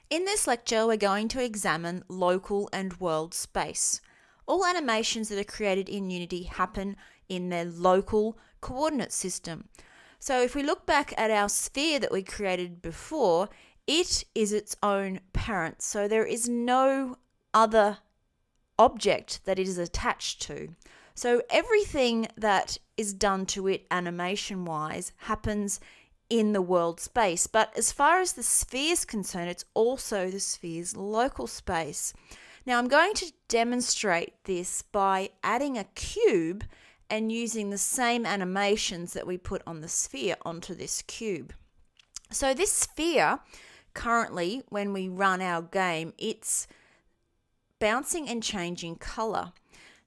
In this lecture, we're going to examine local and world space. All animations that are created in Unity happen in their local coordinate system. So if we look back at our sphere that we created before, it is its own parent. So there is no other object that it is attached to. So everything that is done to it animation-wise happens in the world space. But as far as the sphere is concerned, it's also the sphere's local space. Now I'm going to demonstrate this by adding a cube and using the same animations that we put on the sphere onto this cube. So this sphere, currently, when we run our game, it's bouncing and changing color.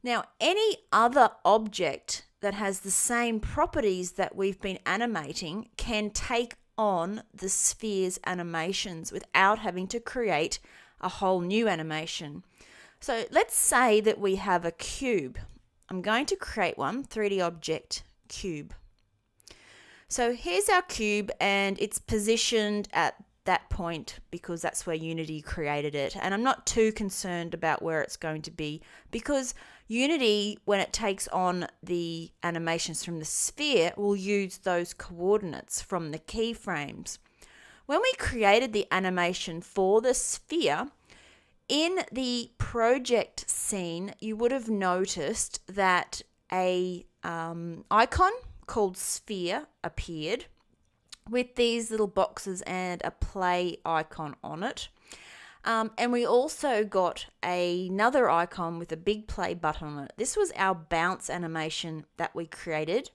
Now, any other object that has the same properties that we've been animating can take on the sphere's animations without having to create a whole new animation. So let's say that we have a cube. I'm going to create one, 3D object cube. So here's our cube and it's positioned at that point because that's where Unity created it. And I'm not too concerned about where it's going to be because Unity, when it takes on the animations from the sphere, will use those coordinates from the keyframes. When we created the animation for the sphere, in the project scene, you would have noticed that a icon called sphere appeared with these little boxes and a play icon on it. And we also got another icon with a big play button on it. This was our bounce animation that we created.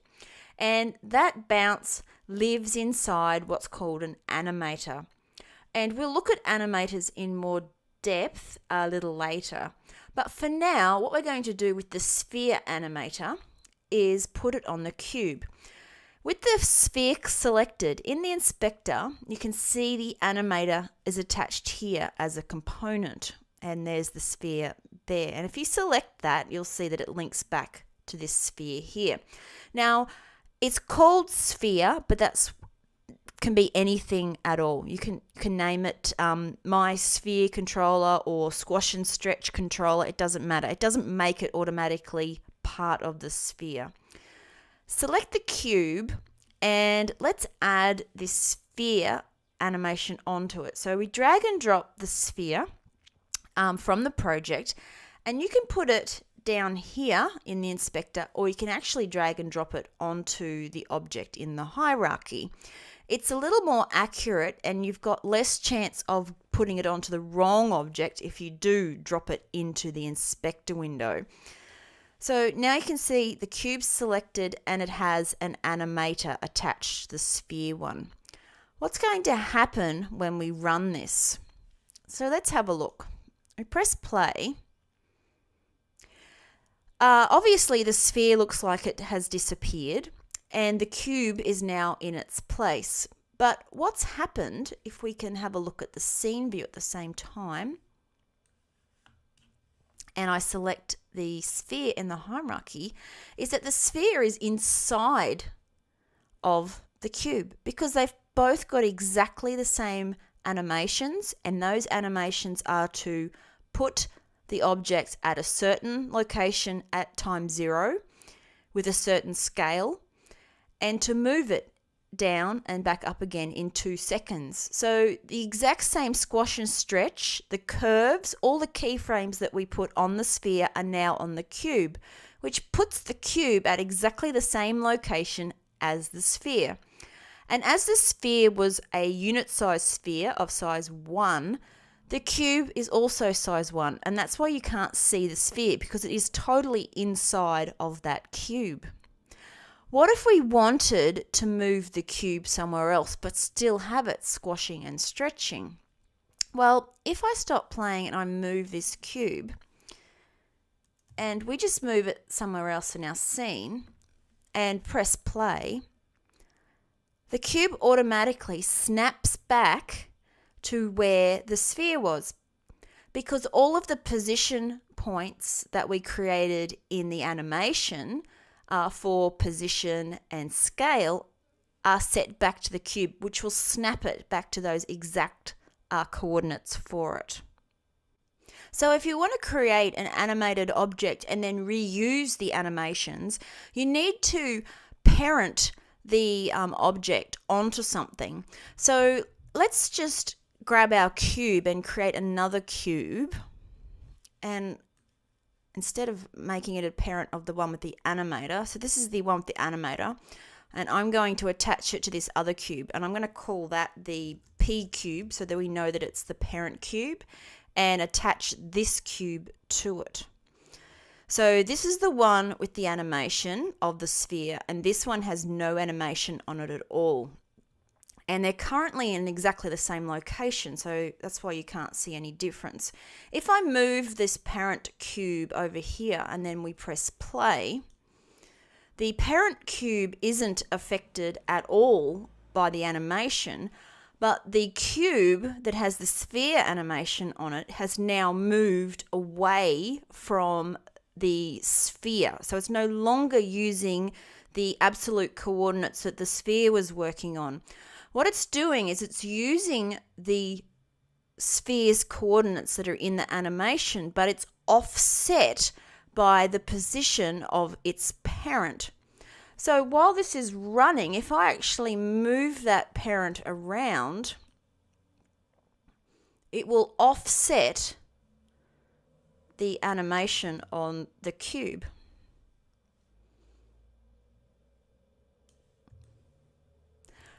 And that bounce lives inside what's called an animator. And we'll look at animators in more depth a little later. But for now, what we're going to do with the sphere animator is put it on the cube. With the sphere selected in the inspector, you can see the animator is attached here as a component, and there's the sphere there. And if you select that, you'll see that it links back to this sphere here. Now, it's called sphere, but that's can be anything at all. You can name it my sphere controller or squash and stretch controller. It doesn't matter. It doesn't make it automatically part of the sphere. Select the cube and let's add this sphere animation onto it. So we drag and drop the sphere from the project, and you can put it down here in the inspector, or you can actually drag and drop it onto the object in the hierarchy. It's a little more accurate and you've got less chance of putting it onto the wrong object if you do drop it into the inspector window. So now you can see the cube's selected and it has an animator attached to the sphere one. What's going to happen when we run this? So let's have a look. We press play. Obviously the sphere looks like it has disappeared and the cube is now in its place. But what's happened, if we can have a look at the scene view at the same time, and I select the sphere in the hierarchy, is that the sphere is inside of the cube because they've both got exactly the same animations, and those animations are to put the object at a certain location at time 0 with a certain scale and to move it down and back up again in 2 seconds. So the exact same squash and stretch, the curves, all the keyframes that we put on the sphere are now on the cube, which puts the cube at exactly the same location as the sphere. And as the sphere was a unit size sphere of size 1, the cube is also size 1, and that's why you can't see the sphere because it is totally inside of that cube. What if we wanted to move the cube somewhere else but still have it squashing and stretching? Well, if I stop playing and I move this cube and we just move it somewhere else in our scene and press play, the cube automatically snaps back to where the sphere was because all of the position points that we created in the animation for position and scale are set back to the cube, which will snap it back to those exact coordinates for it. So if you want to create an animated object and then reuse the animations, you need to parent the object onto something. So let's just grab our cube and create another cube, and instead of making it a parent of the one with the animator, so this is the one with the animator, and I'm going to attach it to this other cube, and I'm going to call that the P cube so that we know that it's the parent cube, and attach this cube to it. So this is the one with the animation of the sphere, and this one has no animation on it at all. And they're currently in exactly the same location, so that's why you can't see any difference. If I move this parent cube over here and then we press play, the parent cube isn't affected at all by the animation, but the cube that has the sphere animation on it has now moved away from the sphere. So it's no longer using the absolute coordinates that the sphere was working on. What it's doing is it's using the sphere's coordinates that are in the animation, but it's offset by the position of its parent. So while this is running, if I actually move that parent around, it will offset the animation on the cube.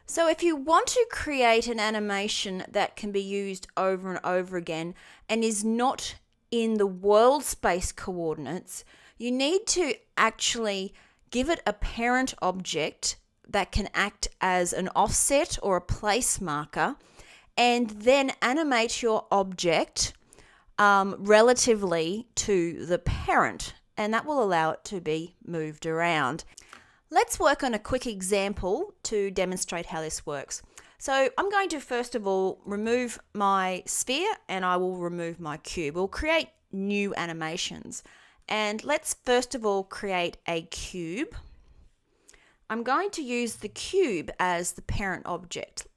So if you want to create an animation that can be used over and over again and is not in the world space coordinates, you need to actually give it a parent object that can act as an offset or a place marker, and then animate your object relatively to the parent, and that will allow it to be moved around. Let's work on a quick example to demonstrate how this works. So I'm going to first of all remove my sphere and I will remove my cube. We'll create new animations. And let's first of all create a cube. I'm going to use the cube as the parent object.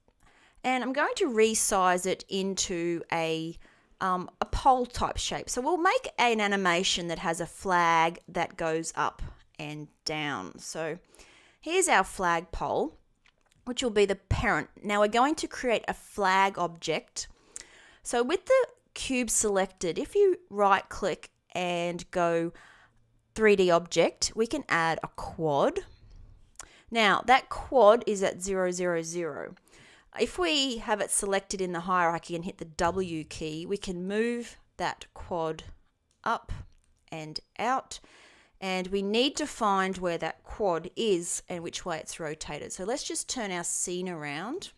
And I'm going to resize it into a pole type shape. So we'll make an animation that has a flag that goes up and down. So here's our flagpole, which will be the parent. Now we're going to create a flag object. So with the cube selected, if you right click and go 3D object, we can add a quad. Now that quad is at 0, 0, 0. If we have it selected in the hierarchy and hit the W key, we can move that quad up and out. And we need to find where that quad is and which way it's rotated. So let's just turn our scene around.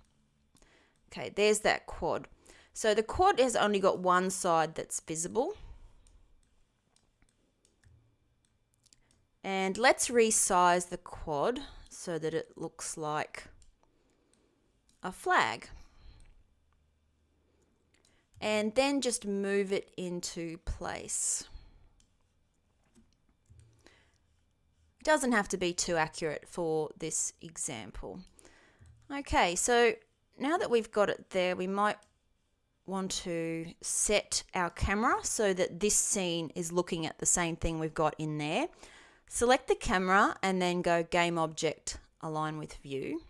Okay, there's that quad. So the quad has only got one side that's visible. And let's resize the quad so that it looks like a flag. And then just move it into place. It doesn't have to be too accurate for this example. Okay, so now that we've got it there, we might want to set our camera so that this scene is looking at the same thing we've got in there. Select the camera and then go Game Object, Align with View.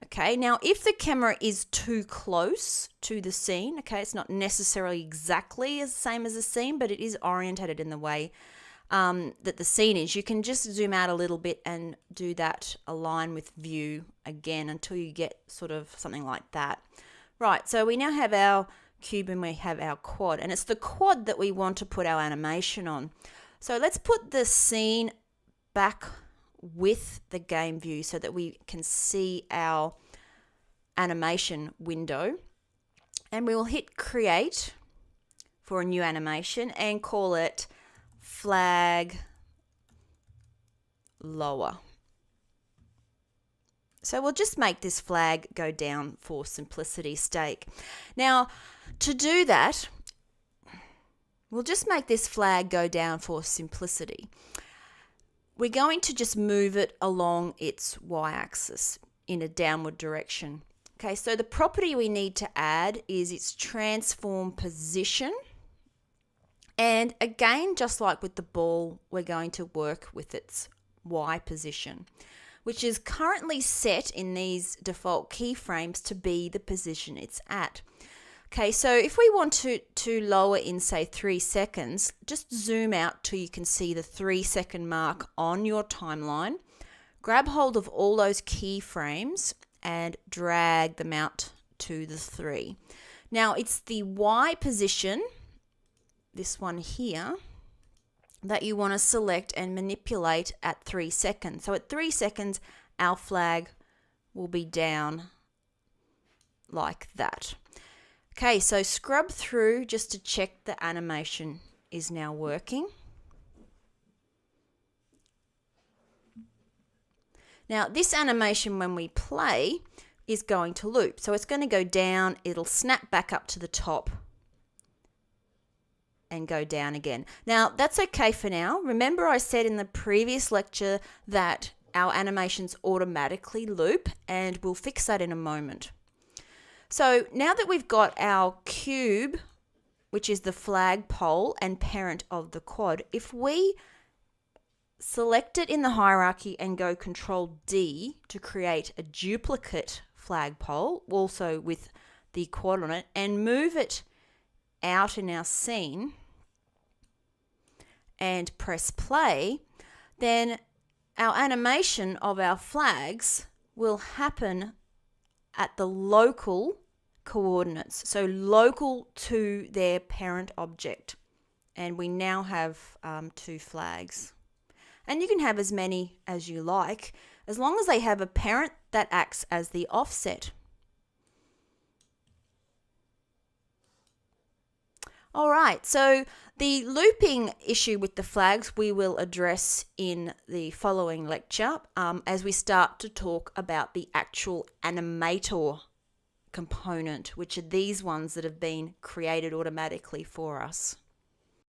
Okay, now if the camera is too close to the scene, okay, it's not necessarily exactly the same as the scene, but it is orientated in the way that the scene is, you can just zoom out a little bit and do that align with view again until you get sort of something like that. Right, so we now have our cube and we have our quad, and it's the quad that we want to put our animation on. So let's put the scene back with the game view so that we can see our animation window, and we will hit create for a new animation and call it flag lower. So we'll just make this flag go down for simplicity's sake. Now to do that, we'll just make this flag go down for simplicity. We're going to just move it along its y-axis in a downward direction. Okay, so the property we need to add is its transform position. And again, just like with the ball, we're going to work with its Y position, which is currently set in these default keyframes to be the position it's at. Okay, so if we want to lower in, say, 3 seconds, just zoom out till you can see the 3-second mark on your timeline. Grab hold of all those keyframes and drag them out to the 3. Now, it's the Y position, this one here, that you want to select and manipulate at 3 seconds. So at 3 seconds, our flag will be down like that. Okay, so scrub through just to check the animation is now working. Now, this animation, when we play, is going to loop. So it's going to go down, it'll snap back up to the top and go down again. Now, that's okay for now. Remember I said in the previous lecture that our animations automatically loop, and we'll fix that in a moment. So now that we've got our cube, which is the flagpole and parent of the quad, if we select it in the hierarchy and go Control D to create a duplicate flagpole, also with the quad on it, and move it out in our scene and press play, then our animation of our flags will happen at the local coordinates, so local to their parent object. And we now have 2 flags. And you can have as many as you like, as long as they have a parent that acts as the offset. All right, so the looping issue with the flags we will address in the following lecture as we start to talk about the actual animator component, which are these ones that have been created automatically for us.